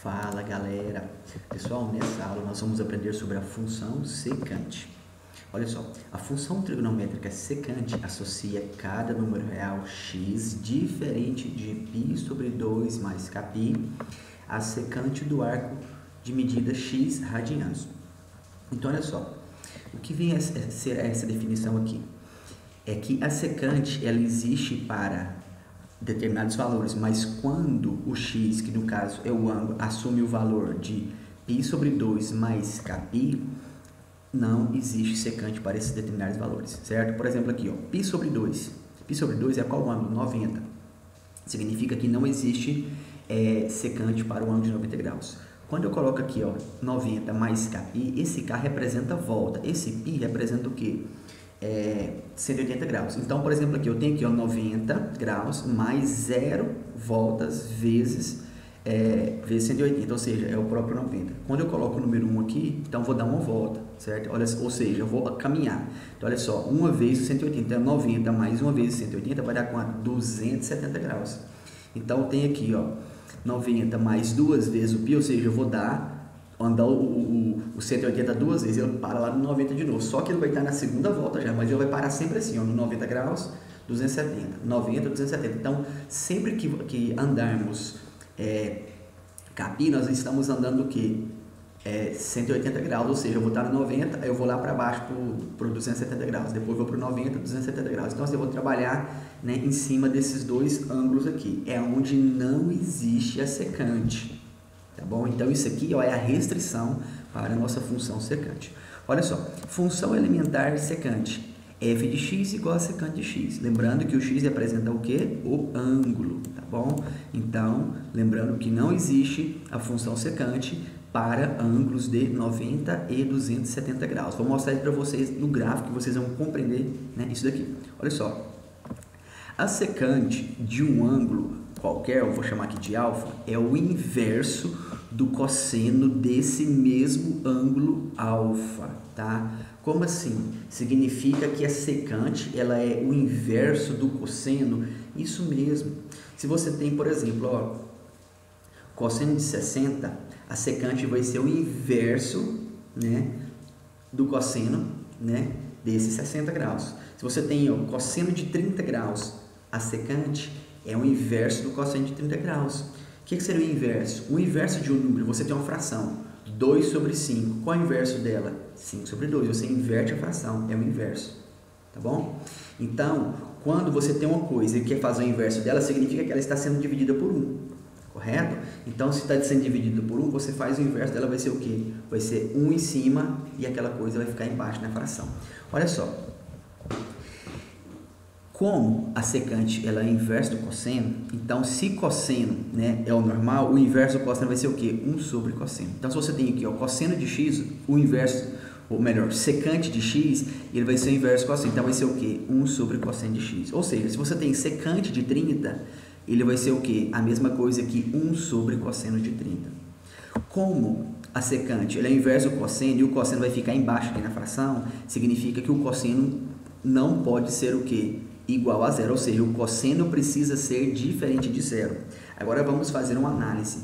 Fala galera, pessoal, nessa aula nós vamos aprender sobre a função secante. Olha só, a função trigonométrica secante associa cada número real x diferente de π sobre 2 mais kπ a secante do arco de medida x radianos. Então olha só, o que vem a ser essa definição aqui? É que a secante ela existe para determinados valores, mas quando o x, que no caso é o ângulo, assume o valor de π sobre 2 mais kπ, não existe secante para esses determinados valores, certo? Por exemplo, aqui, ó, π sobre 2. π sobre 2 é qual ângulo? 90. Significa que não existe secante para o ângulo de 90 graus. Quando eu coloco aqui, ó, 90 mais kπ, esse k representa volta. Esse π representa o quê? 180 graus. Então, por exemplo, aqui eu tenho aqui, ó, 90 graus mais 0 voltas vezes 180, ou seja, é o próprio 90. Quando eu coloco o número 1 aqui, então vou dar uma volta, certo? Olha, ou seja, eu vou caminhar. Então, olha só, 1 vezes 180, então 90 mais 1 vezes 180 vai dar quanto? 270 graus. Então, eu tenho aqui, ó, 90 mais 2 vezes o π, ou seja, eu vou andar o 180 duas vezes, ele para lá no 90 de novo. Só que ele vai estar na segunda volta já, mas ele vai parar sempre assim, ó, no 90 graus, 270, 90, 270. Então, sempre que andarmos kπ, nós estamos andando o quê? 180 graus, ou seja, eu vou estar no 90, aí eu vou lá para baixo para 270 graus, depois vou para o 90, 270 graus. Então, assim, eu vou trabalhar, né, em cima desses dois ângulos aqui. É onde não existe a secante. Tá bom? Então, isso aqui, ó, é a restrição para a nossa função secante. Olha só, função elementar secante. F de x igual a secante de x. Lembrando que o x representa o quê? O ângulo, tá bom? Então, lembrando que não existe a função secante para ângulos de 90 e 270 graus. Vou mostrar isso para vocês no gráfico, que vocês vão compreender, né, isso daqui. Olha só, a secante de um ângulo qualquer, eu vou chamar aqui de alfa, é o inverso do cosseno desse mesmo ângulo alfa, tá? Como assim? Significa que a secante, ela é o inverso do cosseno? Isso mesmo. Se você tem, por exemplo, ó, cosseno de 60, a secante vai ser o inverso, né, do cosseno, né, desses 60 graus. Se você tem, ó, cosseno de 30 graus, a secante é o inverso do cosseno de 30 graus. O que seria o inverso? O inverso de um número, você tem uma fração, 2 sobre 5. Qual é o inverso dela? 5 sobre 2. Você inverte a fração, é o inverso. Tá bom? Então, quando você tem uma coisa e quer fazer o inverso dela, significa que ela está sendo dividida por 1. Correto? Então, se está sendo dividida por 1, você faz o inverso dela, vai ser o quê? Vai ser 1 em cima e aquela coisa vai ficar embaixo na fração. Olha só. Como a secante ela é inverso do cosseno, então se cosseno, né, é o normal, o inverso do cosseno vai ser o quê? 1 sobre cosseno. Então, se você tem aqui, ó, cosseno de x, o inverso, ou melhor, secante de x, ele vai ser o inverso do cosseno. Então, vai ser o quê? 1 sobre cosseno de x. Ou seja, se você tem secante de 30, ele vai ser o quê? A mesma coisa que 1 sobre cosseno de 30. Como a secante ela é inverso do cosseno e o cosseno vai ficar embaixo aqui na fração, significa que o cosseno não pode ser o quê? Igual a zero, ou seja, o cosseno precisa ser diferente de zero. Agora vamos fazer uma análise.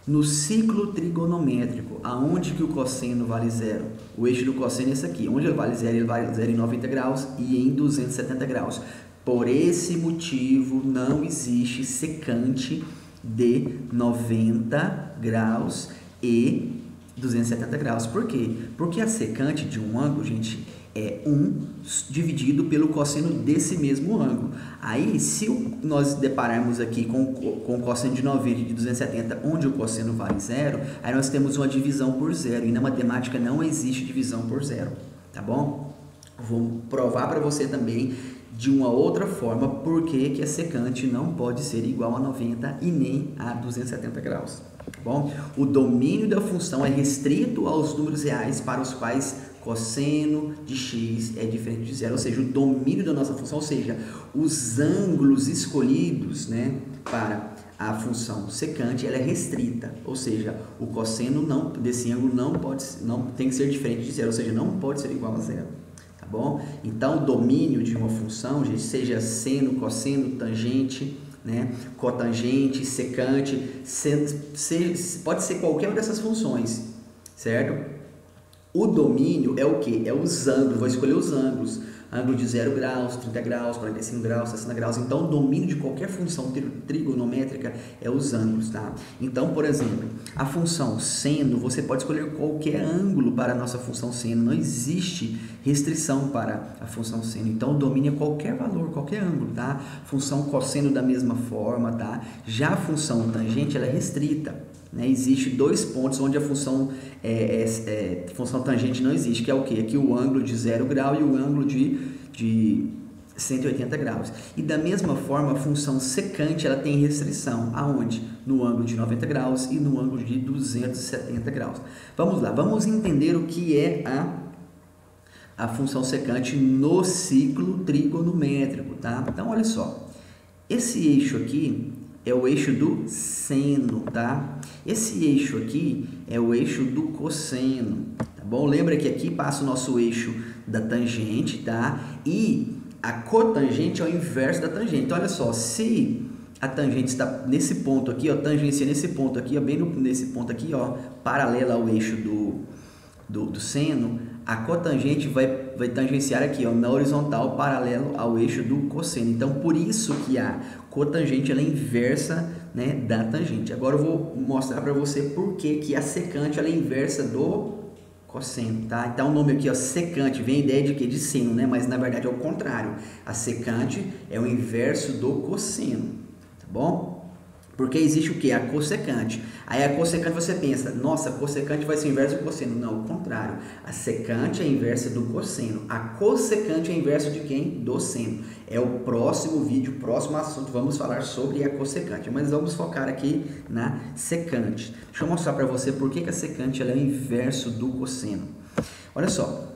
No ciclo trigonométrico, aonde que o cosseno vale zero? O eixo do cosseno é esse aqui. Onde ele vale zero em 90 graus e em 270 graus. Por esse motivo, não existe secante de 90 graus e 270 graus. Por quê? Porque a secante de um ângulo, gente, é 1 dividido pelo cosseno desse mesmo ângulo. Aí, se nós depararmos aqui com o cosseno de 90 e de 270, onde o cosseno vale zero, aí nós temos uma divisão por zero. E na matemática não existe divisão por zero, tá bom? Vou provar para você também de uma outra forma por que a secante não pode ser igual a 90 e nem a 270 graus. Tá bom? O domínio da função é restrito aos números reais para os quais cosseno de x é diferente de zero, ou seja, o domínio da nossa função, ou seja, os ângulos escolhidos, né, para a função secante, ela é restrita, ou seja, o cosseno desse ângulo não tem que ser diferente de zero, ou seja, não pode ser igual a zero. Tá bom? Então, o domínio de uma função, gente, seja seno, cosseno, tangente, né? Cotangente, secante, pode ser qualquer uma dessas funções, certo? O domínio é o que? É os ângulos, vou escolher os ângulos. Ângulo de 0 graus, 30 graus, 45 graus, 60 graus. Então, o domínio de qualquer função trigonométrica é os ângulos, tá? Então, por exemplo, a função seno, você pode escolher qualquer ângulo para a nossa função seno. Não existe restrição para a função seno. Então, o domínio é qualquer valor, qualquer ângulo, tá? Função cosseno da mesma forma, tá? Já a função tangente, ela é restrita. Né? Existe dois pontos onde a função tangente não existe, que é o quê? Aqui o ângulo de 0 grau e o ângulo de 180 graus. E da mesma forma, a função secante ela tem restrição. Aonde? No ângulo de 90 graus e no ângulo de 270 graus. Vamos lá, vamos entender o que é a função secante no ciclo trigonométrico, tá? Então, olha só, esse eixo aqui é o eixo do seno, tá? Esse eixo aqui é o eixo do cosseno, tá bom? Lembra que aqui passa o nosso eixo da tangente, tá? E a cotangente é o inverso da tangente. Então, olha só, se a tangente está nesse ponto aqui, ó, tangencia nesse ponto aqui, ó, bem nesse ponto aqui, ó, paralela ao eixo do seno, a cotangente vai tangenciar aqui, ó, na horizontal, paralelo ao eixo do cosseno. Então, por isso que a cotangente ela é inversa, né, da tangente. Agora eu vou mostrar para você por que a secante ela é inversa do cosseno, tá? Então, o nome aqui, ó, secante, vem a ideia de quê? De seno, né? Mas, na verdade, é o contrário. A secante é o inverso do cosseno, tá bom? Porque existe o que? A cossecante. Aí a cossecante você pensa, nossa, a cossecante vai ser o inverso do cosseno. Não, o contrário. A secante é a inversa do cosseno. A cossecante é a inversa de quem? Do seno. É o próximo vídeo, próximo assunto, vamos falar sobre a cossecante. Mas vamos focar aqui na secante. Deixa eu mostrar para você por que a secante ela é o inverso do cosseno. Olha só.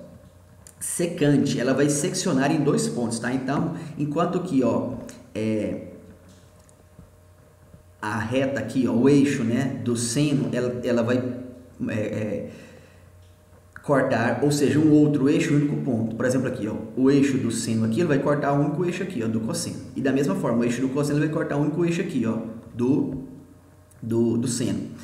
Secante, ela vai seccionar em dois pontos, tá? Então, enquanto que, ó, a reta aqui, ó, o eixo, né, do seno, ela vai cortar, ou seja, um outro eixo, um único ponto. Por exemplo, aqui, ó, o eixo do seno aqui, ele vai cortar o único eixo aqui, ó, do cosseno. E da mesma forma, o eixo do cosseno vai cortar o único eixo aqui, ó, do seno.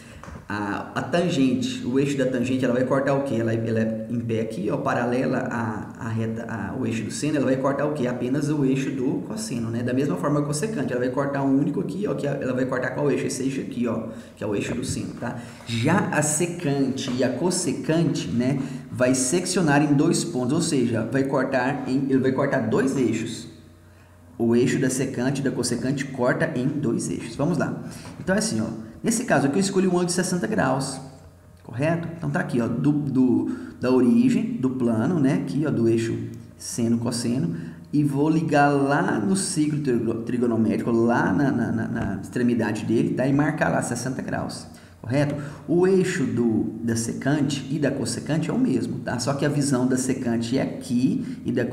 A tangente, o eixo da tangente, ela vai cortar o quê? Ela é em pé aqui, ó, paralela à reta, o eixo do seno, ela vai cortar o quê? Apenas o eixo do cosseno, né? Da mesma forma que a cossecante, ela vai cortar um único aqui, ó, que ela vai cortar qual eixo? Esse eixo aqui, ó, que é o eixo do seno, tá? Já a secante e a cossecante, né, vai seccionar em dois pontos, ou seja, ele vai cortar dois eixos. O eixo da secante e da cossecante corta em dois eixos. Vamos lá. Então é assim, ó. Nesse caso aqui eu escolhi um ângulo de 60 graus, correto? Então tá aqui, ó, da origem do plano, né? Aqui, ó, do eixo seno-cosseno, e vou ligar lá no ciclo trigonométrico, lá na extremidade dele, tá? E marcar lá 60 graus, correto? O eixo da secante e da cossecante é o mesmo, tá? Só que a visão da secante é aqui e da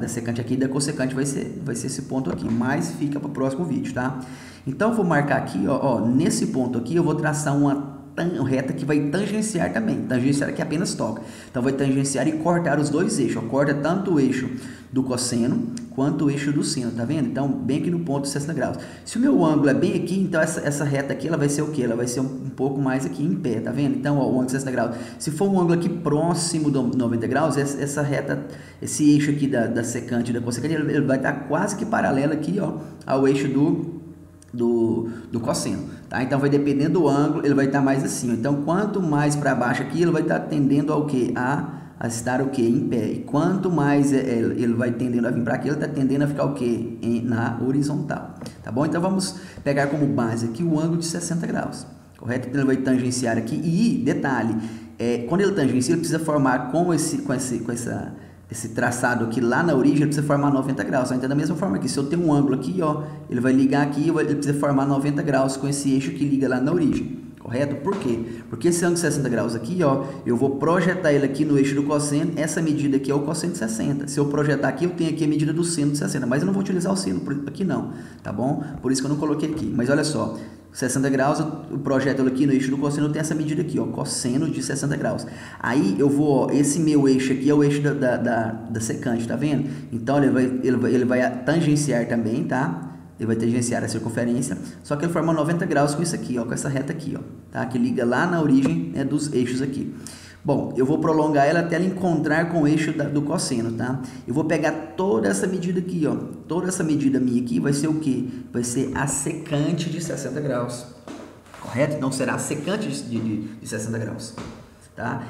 secante aqui e da cossecante vai ser esse ponto aqui, mas fica para o próximo vídeo, tá? Então, eu vou marcar aqui, ó, nesse ponto aqui, eu vou traçar uma reta que vai tangenciar também. Tangenciar aqui apenas toca. Então, vai tangenciar e cortar os dois eixos. Ó, corta tanto o eixo do cosseno quanto o eixo do seno, tá vendo? Então, bem aqui no ponto de 60 graus. Se o meu ângulo é bem aqui, então essa reta aqui, ela vai ser o quê? Ela vai ser um pouco mais aqui em pé, tá vendo? Então, ó, o ângulo de 60 graus. Se for um ângulo aqui próximo do 90 graus, essa reta, esse eixo aqui da secante e da cossecante, ele vai estar quase que paralelo aqui, ó, ao eixo do cosseno, tá? Então, vai dependendo do ângulo, ele vai estar mais assim, ó. Então, quanto mais para baixo aqui, ele vai estar tendendo ao quê? A estar o quê? Em pé. E quanto mais ele vai tendendo a vir para aqui, ele está tendendo a ficar o quê? Na horizontal, tá bom? Então, vamos pegar como base aqui o ângulo de 60 graus, correto? Então, ele vai tangenciar aqui e, detalhe, quando ele tangencia, ele precisa formar com esse traçado aqui lá na origem, ele precisa formar 90 graus. Então, da mesma forma aqui, se eu tenho um ângulo aqui, ó, ele vai ligar aqui, ele precisa formar 90 graus com esse eixo que liga lá na origem, correto? Por quê? Porque esse ângulo de 60 graus aqui, ó, eu vou projetar ele aqui no eixo do cosseno, essa medida aqui é o cosseno de 60. Se eu projetar aqui, eu tenho aqui a medida do seno de 60, mas eu não vou utilizar o seno aqui não, tá bom? Por isso que eu não coloquei aqui. Mas olha só, 60 graus, eu projeto ele aqui no eixo do cosseno, eu tenho essa medida aqui, ó, cosseno de 60 graus. Aí eu vou, ó, esse meu eixo aqui é o eixo da secante, tá vendo? Então ele vai tangenciar também, tá? Ele vai tangenciar a circunferência, só que ele forma 90 graus com isso aqui, ó, com essa reta aqui, ó, tá? Que liga lá na origem, né, dos eixos aqui. Bom, eu vou prolongar ela até ela encontrar com o eixo do cosseno, tá? Eu vou pegar toda essa medida aqui, ó. Toda essa medida minha aqui vai ser o quê? Vai ser a secante de 60 graus. Correto? Então, será a secante de 60 graus. Tá?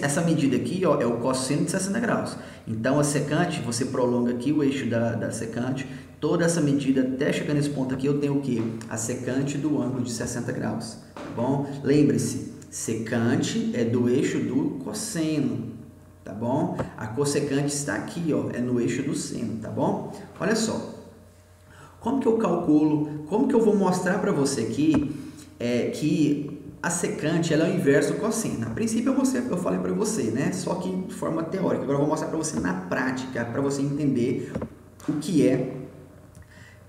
Essa medida aqui, ó, é o cosseno de 60 graus. Então, a secante, você prolonga aqui o eixo da secante. Toda essa medida até chegar nesse ponto aqui, eu tenho o quê? A secante do ângulo de 60 graus. Tá bom? Lembre-se. Secante é do eixo do cosseno, tá bom? A cossecante está aqui, ó, é no eixo do seno, tá bom? Olha só, como que eu calculo, como que eu vou mostrar para você aqui que a secante ela é o inverso do cosseno. A princípio eu falei para você, né? Só que de forma teórica. Agora eu vou mostrar para você na prática, para você entender o que é,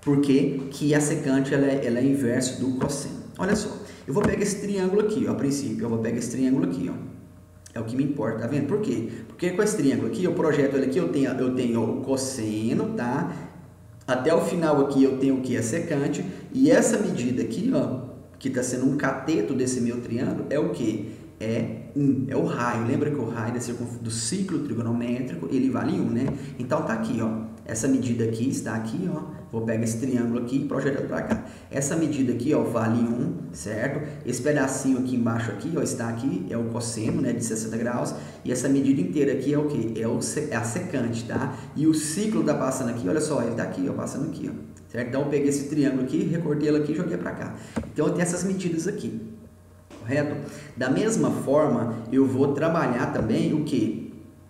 porque a secante ela é inverso do cosseno. Olha só. Eu vou pegar esse triângulo aqui, ó, a princípio, eu vou pegar esse triângulo aqui, ó. É o que me importa, tá vendo? Por quê? Porque com esse triângulo aqui, eu projeto ele aqui, eu tenho o cosseno, tá? Até o final aqui eu tenho o que? A secante. E essa medida aqui, ó, que está sendo um cateto desse meu triângulo, é o que? É o raio. Lembra que o raio do ciclo trigonométrico, ele vale 1, né? Então tá aqui, ó. Essa medida aqui está aqui, ó. Vou pegar esse triângulo aqui e projetar para cá. Essa medida aqui, ó, vale 1, certo? Esse pedacinho aqui embaixo aqui, ó, está aqui, é o cosseno, né, de 60 graus. E essa medida inteira aqui é o quê? É a secante, tá? E o ciclo tá passando aqui, olha só, ele tá aqui, ó, passando aqui, ó. Certo? Então eu peguei esse triângulo aqui, recortei ele aqui e joguei para cá. Então eu tenho essas medidas aqui. Correto? Da mesma forma, eu vou trabalhar também o que?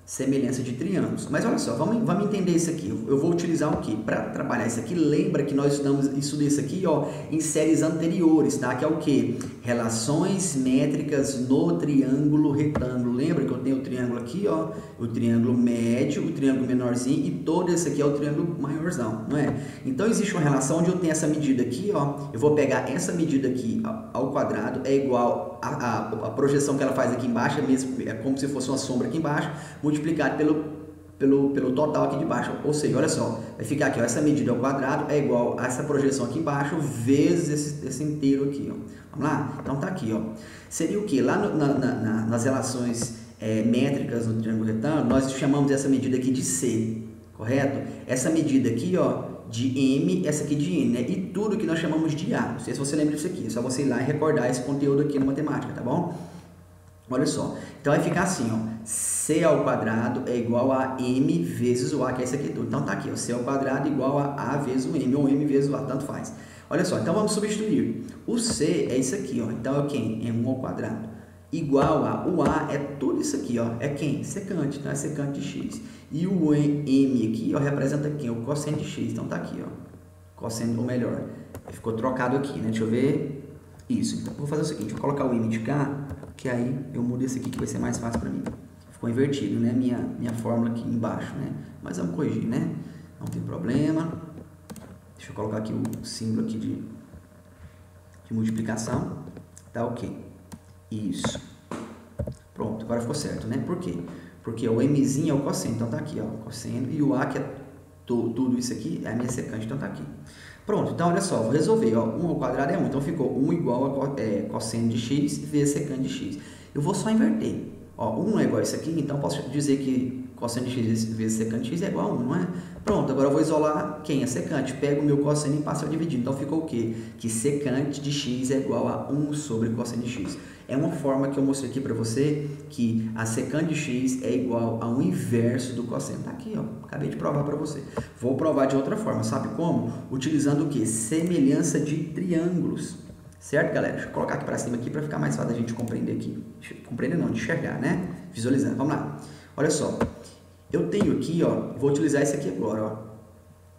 Semelhança de triângulos. Mas olha só, vamos entender isso aqui. Eu vou utilizar o que? Para trabalhar isso aqui, lembra que nós estudamos isso aqui, ó, em séries anteriores, tá? Que é o que? Relações métricas no triângulo retângulo. Lembra que eu tenho o triângulo aqui, ó, o triângulo médio, o triângulo menorzinho e todo esse aqui é o triângulo maiorzão, não é? Então existe uma relação onde eu tenho essa medida aqui, ó, eu vou pegar essa medida aqui ao quadrado, é igual a projeção que ela faz aqui embaixo, é como se fosse uma sombra aqui embaixo, multiplicado pelo total aqui de baixo. Ou seja, olha só, vai ficar aqui, ó, essa medida ao quadrado é igual a essa projeção aqui embaixo vezes esse inteiro aqui, ó. Vamos lá? Então tá aqui, ó. Seria o que? Lá nas relações métricas no triângulo retângulo, nós chamamos essa medida aqui de C, correto? Essa medida aqui, ó, de M, essa aqui de N, né? E tudo que nós chamamos de A. Não sei se você lembra disso aqui, é só você ir lá e recordar esse conteúdo aqui na matemática, tá bom? Olha só, então vai ficar assim, ó, C ao quadrado é igual a M vezes o A, que é isso aqui tudo. Então tá aqui, ó, C ao quadrado é igual a vezes o M, ou M vezes o A, tanto faz. Olha só, então vamos substituir. O C é isso aqui, ó, então é quem? É 1 ao quadrado. Igual a, o A é tudo isso aqui, ó, é quem? Secante, então é secante de x. E o M aqui, ó, representa quem? O cosseno de x, então tá aqui, ó, cosseno, ou melhor, ficou trocado aqui, né, deixa eu ver, isso. Então vou fazer o seguinte, vou colocar o M de cá, que aí eu mudo esse aqui que vai ser mais fácil para mim. Ficou invertido, né, minha fórmula aqui embaixo, né, mas vamos corrigir, né, não tem problema. Deixa eu colocar aqui o símbolo aqui de multiplicação, tá ok. Isso. Pronto, agora ficou certo, né? Por quê? Porque o Mzinho é o cosseno, então tá aqui, ó, cosseno, e o A, que é tudo isso aqui, é a minha secante, então tá aqui. Pronto, então olha só, vou resolver, ó, 1 ao quadrado é 1, então ficou 1 igual a cosseno de x vezes secante de x. Eu vou só inverter, ó, 1 é igual a isso aqui, então posso dizer que cosseno de x vezes secante de x é igual a 1, não é? Pronto, agora eu vou isolar quem é secante, pego o meu cosseno e passo a dividir, então ficou o quê? Que secante de x é igual a 1 sobre cosseno de x. É uma forma que eu mostrei aqui para você que a secante de x é igual ao inverso do cosseno. Tá aqui, ó. Acabei de provar para você. Vou provar de outra forma. Sabe como? Utilizando o que? Semelhança de triângulos. Certo, galera? Deixa eu colocar aqui para cima aqui para ficar mais fácil a gente compreender aqui. Compreender não, de enxergar, né? Visualizar. Vamos lá. Olha só. Eu tenho aqui, ó. Vou utilizar esse aqui agora, ó.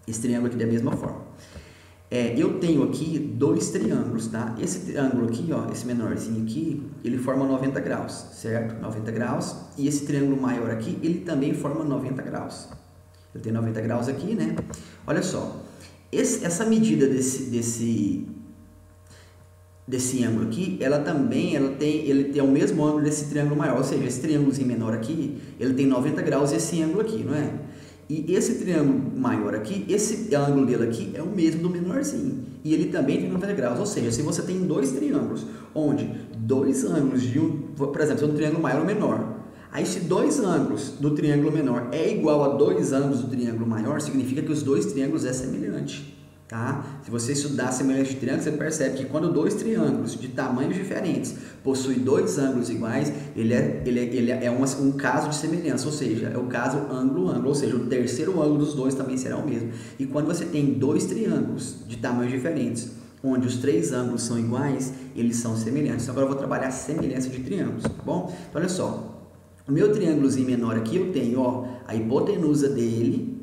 Esse triângulo aqui da mesma forma. Eu tenho aqui dois triângulos, tá? Esse triângulo aqui, ó, esse menorzinho aqui, ele forma 90 graus, certo? 90 graus. E esse triângulo maior aqui, ele também forma 90 graus. Eu tenho 90 graus aqui, né? Olha só, essa medida desse ângulo aqui, ele tem o mesmo ângulo desse triângulo maior. Ou seja, esse triângulozinho menor aqui, ele tem 90 graus esse ângulo aqui, não é? E esse triângulo maior aqui, esse ângulo dele aqui é o mesmo do menorzinho. E ele também tem 90 graus. Ou seja, se você tem dois triângulos, onde dois ângulos de por exemplo, se um triângulo maior ou menor. Aí se dois ângulos do triângulo menor é igual a dois ângulos do triângulo maior, significa que os dois triângulos é semelhante. Tá? Se você estudar a semelhança de triângulos, você percebe que quando dois triângulos de tamanhos diferentes possuem dois ângulos iguais, ele é um caso de semelhança, ou seja, é o caso ângulo-ângulo, ou seja, o terceiro ângulo dos dois também será o mesmo. E quando você tem dois triângulos de tamanhos diferentes, onde os três ângulos são iguais, eles são semelhantes. Então agora eu vou trabalhar a semelhança de triângulos, tá bom? Então olha só, o meu triângulozinho menor aqui eu tenho, ó, a hipotenusa dele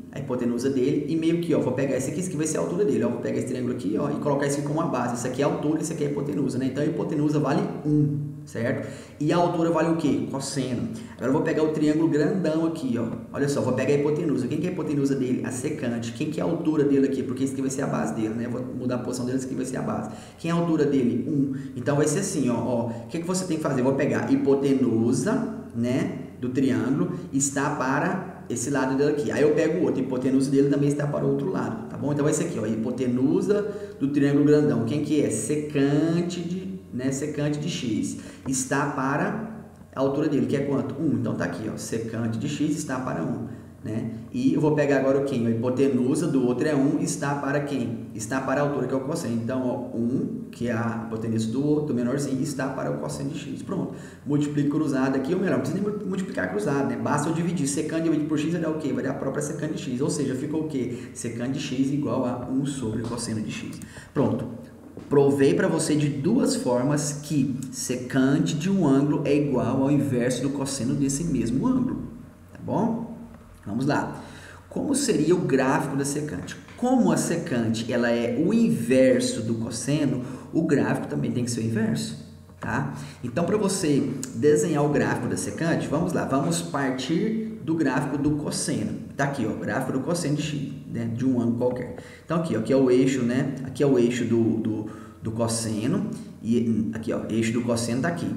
e meio que, ó, vou pegar esse aqui vai ser a altura dele, ó, vou pegar esse triângulo aqui, ó, e colocar isso aqui como uma base. Isso aqui é a altura, isso aqui é a hipotenusa, né? Então a hipotenusa vale 1, certo? E a altura vale o quê? Cosseno. Agora eu vou pegar o triângulo grandão aqui, ó. Olha só, vou pegar a hipotenusa. Quem que é a hipotenusa dele? A secante. Quem que é a altura dele aqui? Porque isso aqui vai ser a base dele, né? Vou mudar a posição dele, isso aqui vai ser a base. Quem é a altura dele? 1. Então vai ser assim, ó. O que você tem que fazer? Eu vou pegar a hipotenusa, né, do triângulo, está para esse lado dele aqui. Aí eu pego o outro, a hipotenusa dele também está para o outro lado, tá bom? Então vai ser aqui, ó, a hipotenusa do triângulo grandão. Quem que é? Secante de x. Está para a altura dele, que é quanto? 1. Então tá aqui, ó, secante de x está para 1. Né? E eu vou pegar agora o quem? A hipotenusa do outro é 1, está para quem? Está para a altura, que é o cosseno. Então, ó, 1, que é a hipotenusa do outro, do menorzinho, está para o cosseno de x. Pronto. Multiplico cruzado aqui, ou melhor, não precisa nem multiplicar cruzado, né? Basta eu dividir. Secante dividido por x vai dar o quê? Vai dar a própria secante de x. Ou seja, ficou o quê? Secante de x igual a 1 sobre cosseno de x. Pronto. Provei para você de duas formas que secante de um ângulo é igual ao inverso do cosseno desse mesmo ângulo. Tá bom? Vamos lá. Como seria o gráfico da secante? Como a secante ela é o inverso do cosseno, o gráfico também tem que ser o inverso, tá? Então, para você desenhar o gráfico da secante, vamos lá, vamos partir do gráfico do cosseno. Tá aqui, ó, o gráfico do cosseno de x, né, de um ângulo qualquer. Então, aqui, ó, aqui é o eixo, né? Aqui é o eixo do cosseno e aqui, ó, eixo do cosseno tá aqui.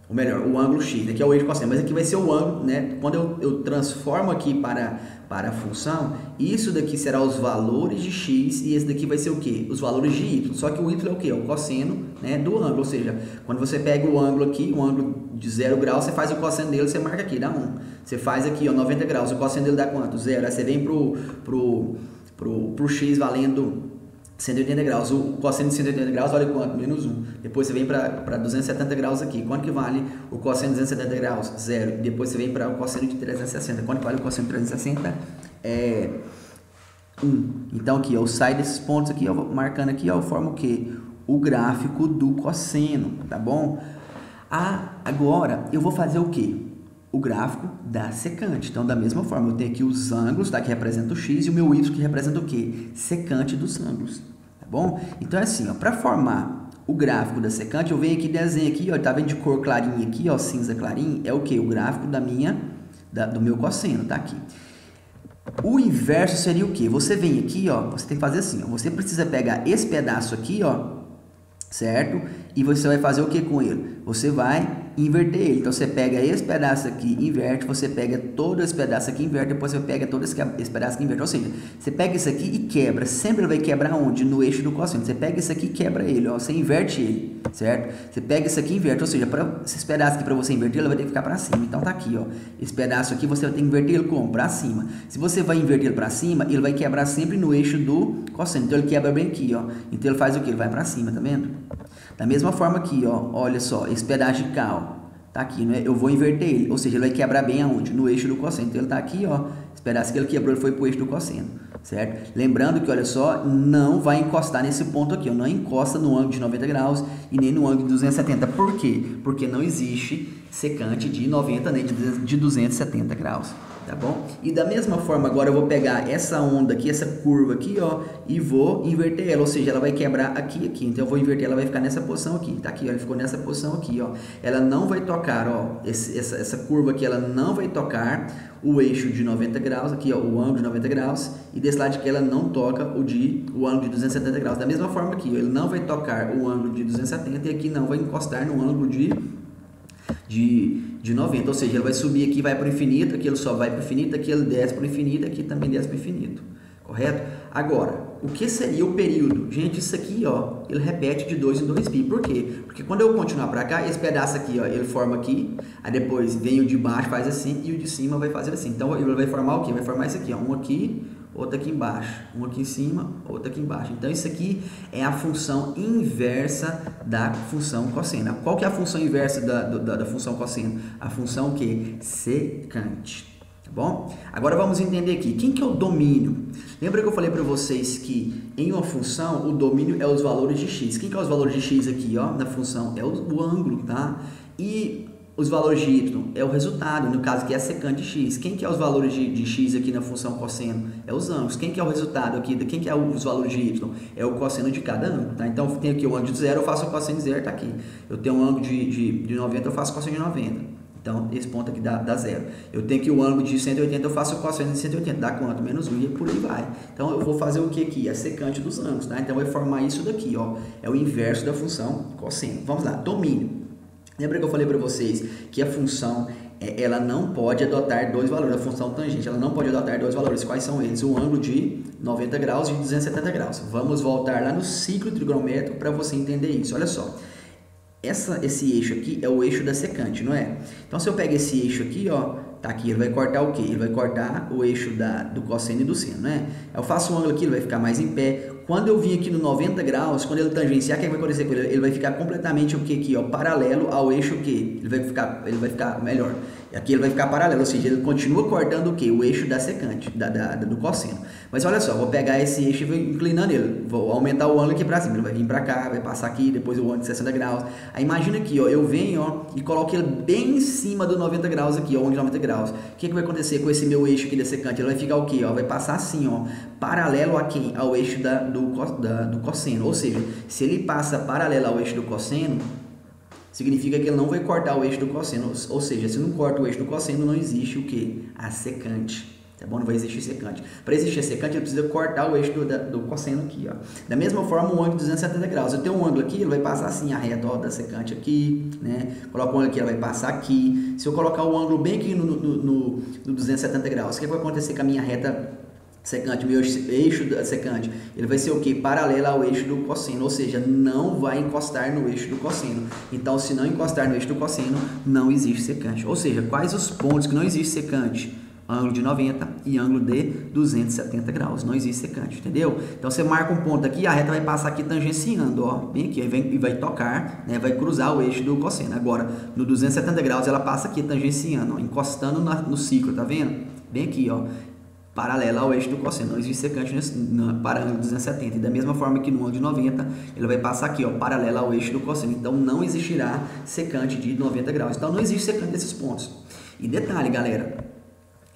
Ou melhor, o ângulo x, aqui é o eixo cosseno, mas aqui vai ser o ângulo, né? Quando eu transformo aqui para a função, isso daqui será os valores de x e esse daqui vai ser o quê? Os valores de y. Só que o y é o quê? É o cosseno, né, do ângulo, ou seja, quando você pega o ângulo aqui, um ângulo de 0 graus, você faz o cosseno dele, você marca aqui, dá 1. Você faz aqui, ó, 90 graus, o cosseno dele dá quanto? 0. Aí você vem pro x valendo 180 graus, o cosseno de 180 graus vale quanto? Menos 1. Depois você vem para 270 graus aqui. Quanto que vale o cosseno de 270 graus? 0. Depois você vem para o cosseno de 360. Quanto que vale o cosseno de 360? 1. Então aqui, eu saio desses pontos aqui, ó, marcando aqui, ó, eu formo o quê? O gráfico do cosseno, tá bom? Agora eu vou fazer o quê? O gráfico da secante. Então, da mesma forma, eu tenho aqui os ângulos, tá, que representa o x, e o meu y, que representa o quê? Secante dos ângulos, tá bom? Então, é assim, ó, para formar o gráfico da secante, eu venho aqui e desenho aqui, ó, tá vendo de cor clarinha aqui, ó, cinza clarinho, é o quê? O gráfico do meu cosseno, tá aqui. O inverso seria o quê? Você vem aqui, ó, você tem que fazer assim, ó, você precisa pegar esse pedaço aqui, ó, certo? E você vai fazer o que com ele? Você vai inverter ele. Então, você pega esse pedaço aqui, inverte, você pega todo esse pedaço aqui, inverte, depois você pega todo esse pedaço aqui, inverte. Ou seja, você pega isso aqui e quebra. Sempre ele vai quebrar onde? No eixo do cosseno. Você pega isso aqui e quebra ele, ó. Você inverte ele, certo? Você pega isso aqui e inverte. Ou seja, esses pedaços aqui, para você inverter, ele vai ter que ficar para cima. Então, tá aqui, ó. Esse pedaço aqui, você vai ter que inverter ele como? Para cima. Se você vai inverter ele para cima, ele vai quebrar sempre no eixo do cosseno. Então, ele quebra bem aqui, ó. Então, ele faz o quê? Ele vai para cima, tá vendo? Da mesma forma aqui, ó. Olha só, esse pedaço de cá, ó. Tá aqui, né? Eu vou inverter ele, ou seja, ele vai quebrar bem aonde? No eixo do cosseno. Então, ele tá aqui, ó. Esse pedaço que ele quebrou, ele foi pro eixo do cosseno, certo? Lembrando que, olha só, não vai encostar nesse ponto aqui, ó. Não encosta no ângulo de 90 graus e nem no ângulo de 270. Por quê? Porque não existe secante de 90 nem de 270 graus. Tá bom? E da mesma forma, agora eu vou pegar essa onda aqui, essa curva aqui, ó, e vou inverter ela, ou seja, ela vai quebrar aqui, aqui. Então, eu vou inverter, ela vai ficar nessa posição aqui, tá aqui, ó, ela ficou nessa posição aqui, ó. Ela não vai tocar, ó, essa curva aqui, ela não vai tocar o eixo de 90 graus, aqui, ó, o ângulo de 90 graus, e desse lado aqui ela não toca o ângulo de 270 graus. Da mesma forma aqui, ó, ele não vai tocar o ângulo de 270 e aqui não vai encostar no ângulo de de 90, ou seja, ele vai subir aqui, vai para o infinito, aqui ele só vai para o infinito, aqui ele desce para o infinito, aqui também desce para o infinito, correto? Agora, o que seria o período? Gente, isso aqui, ó, ele repete de 2 em 2 pi. Por quê? Porque quando eu continuar para cá, esse pedaço aqui, ó, ele forma aqui, aí depois vem o de baixo, faz assim, e o de cima vai fazer assim. Então, ele vai formar o quê? Vai formar isso aqui, ó, um aqui, outro aqui embaixo, um aqui em cima, outro aqui embaixo. Então, isso aqui é a função inversa da função cosseno. Qual que é a função inversa da função cosseno? A função que? Secante. Bom, agora vamos entender aqui, quem que é o domínio? Lembra que eu falei para vocês que em uma função o domínio é os valores de x. Quem que é os valores de x aqui, ó, na função? É o ângulo, tá? E os valores de y é o resultado, no caso que é a secante de x. Quem que é os valores de x aqui na função cosseno? É os ângulos. Quem que é o resultado aqui? Quem que é os valores de y? É o cosseno de cada ângulo, tá? Então, tem aqui o ângulo de 0, eu faço o cosseno de 0, tá aqui. Eu tenho um ângulo de 90, eu faço o cosseno de 90. Então, esse ponto aqui dá 0. Eu tenho aqui o ângulo de 180, eu faço o cosseno de 180. Dá quanto? Menos 1 e por aí vai. Então, eu vou fazer o que aqui? A secante dos ângulos, tá? Então, vai formar isso daqui, ó. É o inverso da função cosseno. Vamos lá, domínio. Lembra que eu falei para vocês que a função, ela não pode adotar dois valores. A função tangente, ela não pode adotar dois valores. Quais são eles? O ângulo de 90 graus e de 270 graus. Vamos voltar lá no ciclo trigonométrico para você entender isso. Olha só. Esse eixo aqui é o eixo da secante, não é? Então, se eu pego esse eixo aqui, ó, tá aqui, ele vai cortar o quê? Ele vai cortar o eixo do cosseno e do seno, né? Eu faço um ângulo aqui, ele vai ficar mais em pé. Quando eu vim aqui no 90 graus, quando ele tangenciar, o que vai acontecer com ele? Ele vai ficar completamente o que aqui, ó, paralelo ao eixo que ele vai ficar melhor. Aqui ele vai ficar paralelo, ou seja, ele continua cortando o que? O eixo da secante, do cosseno. Mas olha só, vou pegar esse eixo e vou inclinando ele, vou aumentar o ângulo aqui para cima, ele vai vir para cá, vai passar aqui, depois o ângulo de 60 graus. Aí imagina aqui, ó, eu venho, ó, e coloco ele bem em cima do 90 graus aqui, ó, ângulo de 90 graus. O que vai acontecer com esse meu eixo aqui da secante? Ele vai ficar o quê? Ó, vai passar assim, ó, paralelo a quem? Ao eixo do cosseno. Ou seja, se ele passa paralelo ao eixo do cosseno, significa que ele não vai cortar o eixo do cosseno. Ou seja, se não corta o eixo do cosseno, não existe o quê? A secante. Tá bom? Não vai existir secante. Para existir a secante, ele precisa cortar o eixo do cosseno aqui, ó. Da mesma forma, um ângulo de 270 graus. Eu tenho um ângulo aqui, ele vai passar assim, a reta, ó, da secante aqui, né? Coloco o ângulo aqui, ela vai passar aqui. Se eu colocar o ângulo bem aqui no 270 graus, o que vai acontecer com a minha reta secante, meu eixo da secante? Ele vai ser o que? Paralelo ao eixo do cosseno, ou seja, não vai encostar no eixo do cosseno. Então, se não encostar no eixo do cosseno, não existe secante. Ou seja, quais os pontos que não existe secante? Ângulo de 90 e ângulo de 270 graus. Não existe secante, entendeu? Então, você marca um ponto aqui, a reta vai passar aqui tangenciando, ó, bem aqui, e vai tocar, né, vai cruzar o eixo do cosseno. Agora, no 270 graus, ela passa aqui tangenciando, ó, encostando no ciclo, tá vendo? Bem aqui, ó, paralela ao eixo do cosseno. Não existe secante para ângulo de 270. E da mesma forma que no ângulo de 90, ele vai passar aqui, ó, paralela ao eixo do cosseno. Então, não existirá secante de 90 graus. Então, não existe secante nesses pontos. E detalhe, galera,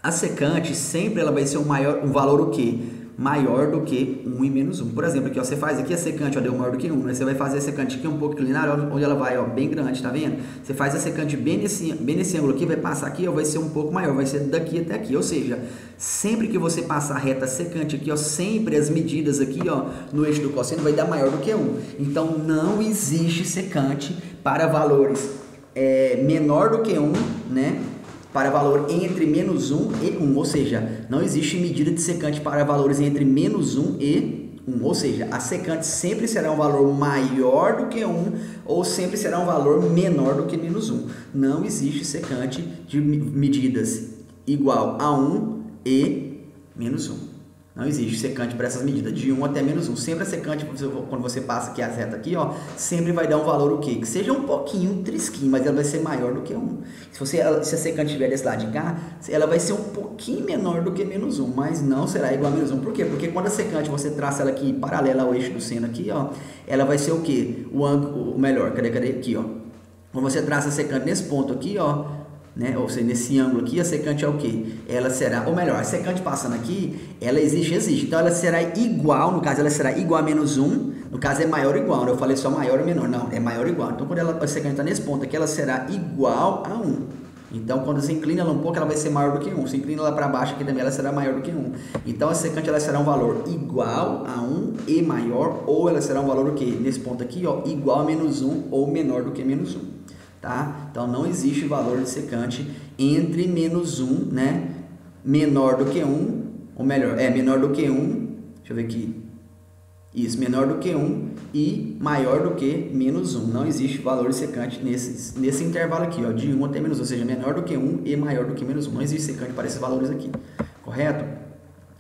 a secante sempre ela vai ser um valor o quê? Maior do que 1 e menos 1. Por exemplo, aqui, ó, você faz aqui a secante, ó, deu maior do que 1, né? Você vai fazer a secante aqui um pouco inclinada, onde ela vai, ó, bem grande, tá vendo? Você faz a secante bem nesse ângulo aqui, vai passar aqui, ó, vai ser um pouco maior, vai ser daqui até aqui. Ou seja, sempre que você passar a reta secante aqui, ó, sempre as medidas aqui, ó, no eixo do cosseno vai dar maior do que 1. Então, não existe secante para valores menor do que 1, né? Para valor entre menos 1 e 1, ou seja, não existe medida de secante para valores entre menos 1 e 1, ou seja, a secante sempre será um valor maior do que 1 ou sempre será um valor menor do que menos 1. Não existe secante de medidas igual a 1 e menos 1. Não existe secante para essas medidas, de 1 até menos 1. Sempre a secante, quando você passa aqui a reta aqui, ó, sempre vai dar um valor o quê? Que seja um pouquinho trisquinho, mas ela vai ser maior do que 1. Se a secante estiver desse lado de cá, ela vai ser um pouquinho menor do que menos 1, mas não será igual a menos 1. Por quê? Porque quando a secante, você traça ela aqui paralela ao eixo do seno aqui, ó, ela vai ser o quê? O ângulo, melhor, cadê aqui, ó. Quando você traça a secante nesse ponto aqui, ó, né? Ou seja, nesse ângulo aqui, a secante é o que? Ela será, ou melhor, a secante passando aqui, ela existe. Então, ela será igual, no caso, ela será igual a menos 1. No caso, é maior ou igual. Eu falei só maior ou menor. Não, é maior ou igual. Então, quando a secante está nesse ponto aqui, ela será igual a 1. Então, quando você inclina ela um pouco, ela vai ser maior do que 1. Se inclina ela para baixo aqui também, ela será maior do que 1. Então, a secante ela será um valor igual a 1 e maior, ou ela será um valor o quê? Nesse ponto aqui, ó, igual a menos 1 ou menor do que menos 1. tá? Então, não existe valor de secante entre menos 1, né? Menor do que 1, ou melhor, menor do que 1, deixa eu ver aqui, isso, menor do que 1 e maior do que menos 1. Não existe valor de secante nesse intervalo aqui, ó, de 1 até menos 1, ou seja, menor do que 1 e maior do que menos 1. Não existe secante para esses valores aqui, correto?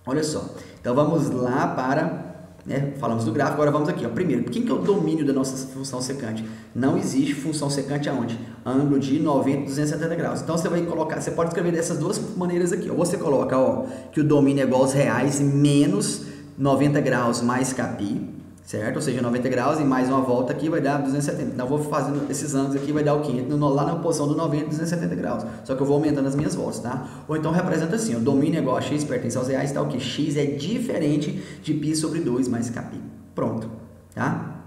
Olha só, então vamos lá para, né, falamos do gráfico, agora vamos aqui, ó. Primeiro, quem que é o domínio da nossa função secante? Não existe função secante aonde? Ângulo de 90 e 270 graus. Então você vai colocar, você pode escrever dessas duas maneiras aqui, ó. Você coloca, ó, que o domínio é igual aos reais menos 90 graus mais capi, certo? Ou seja, 90 graus e mais uma volta aqui vai dar 270. Então, eu vou fazendo esses ângulos aqui, vai dar o quê? Lá na posição do 90 e 270 graus. Só que eu vou aumentando as minhas voltas, tá? Ou então, representa assim, o domínio é igual a x pertence aos reais, tá o quê? X é diferente de π sobre 2 mais capi. Pronto, tá?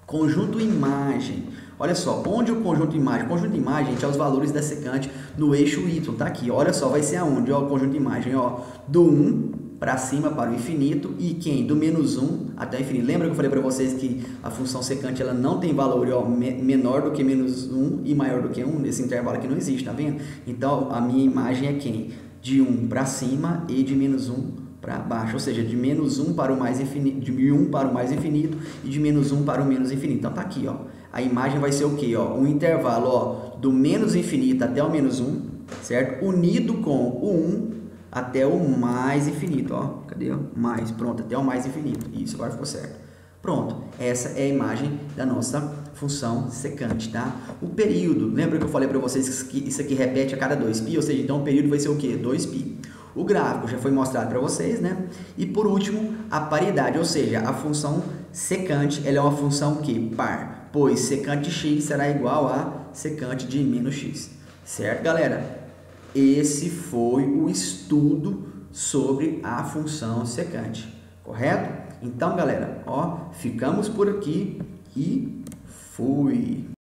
Conjunto imagem. Olha só, onde o conjunto imagem? O conjunto imagem, gente, é os valores da secante no eixo y, tá aqui. Olha só, vai ser aonde? Ó, o conjunto imagem, ó, do 1 para cima, para o infinito, e quem? Do menos 1 até o infinito. Lembra que eu falei para vocês que a função secante ela não tem valor, ó, menor do que menos 1 e maior do que 1? Nesse intervalo aqui não existe, tá vendo? Então, a minha imagem é quem? De 1 para cima e de menos 1 para baixo, ou seja, de menos 1 para o mais infinito, de 1 para o mais infinito e de menos 1 para o menos infinito. Então, tá aqui, ó. A imagem vai ser o quê? Ó? Um intervalo, ó, do menos infinito até o menos 1, certo? Unido com o 1 até o mais infinito, ó. Cadê? Mais, pronto, até o mais infinito. Isso, agora ficou certo. Pronto, essa é a imagem da nossa função secante, tá? O período, lembra que eu falei para vocês que isso aqui repete a cada 2π, ou seja, então o período vai ser o quê? 2π. O gráfico já foi mostrado para vocês, né? E por último, a paridade, ou seja, a função secante, ela é uma função que par, pois secante de x será igual a secante de menos x. Certo, galera? Esse foi o estudo sobre a função secante, correto? Então, galera, ó, ficamos por aqui e fui!